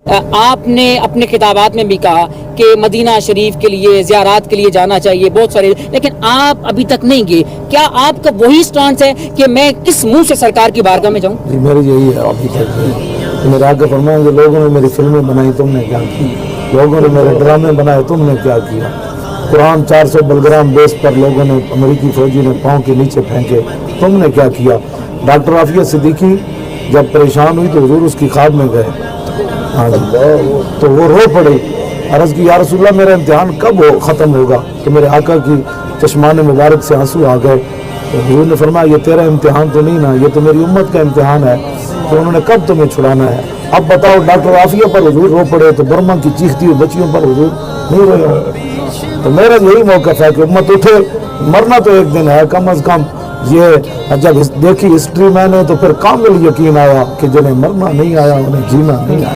आपने अपने किताबात में भी कहा कि मदीना शरीफ के लिए ज़ियारात के लिए जाना चाहिए बहुत सारे, लेकिन आप अभी तक नहीं गए। क्या आपका वही स्टांस है कि मैं किस मुंह से सरकार की बारगाह में जाऊं? जी मेरी यही है अभी तक। मेरे आगे फरमाएंगे लोगों ने मेरी फिल्में बनाई तुमने क्या की, लोगों ने मेरे ड्रामे बनाए तुमने क्या किया। कुरान 400 बलग्राम बेस पर लोगों ने अमेरिकी फौजी ने पाँव के नीचे फेंके, तुमने क्या किया। डॉक्टर आफिया सिद्दीकी जब परेशान हुई तो हुजूर उसकी ख्वाब में गए, हाँ जी, तो वो रो पड़े। अर्ज़ की या रसूलल्लाह मेरा इम्तिहान कब ख़त्म होगा। तो मेरे आका की चश्माने मुबारक से आंसू आ गए। तो हुजूर ने फरमाया ये तेरा इम्तिहान तो नहीं ना, ये तो मेरी उम्मत का इम्तिहान है, तो उन्होंने कब तुम्हें छुड़ाना है। अब बताओ डॉक्टर आफिया पर हुजूर रो पड़े तो बर्मा की चीखती हुई बच्चियों पर हुजूर नहीं रोए। तो मेरा यही मौक़िफ़ है कि उम्मत उठे, मरना तो एक दिन है कम अज़ कम। ये जब देखी हिस्ट्री मैंने तो फिर कामिल यकीन आया कि जिन्हें मरना नहीं आया उन्हें जीना नहीं आया।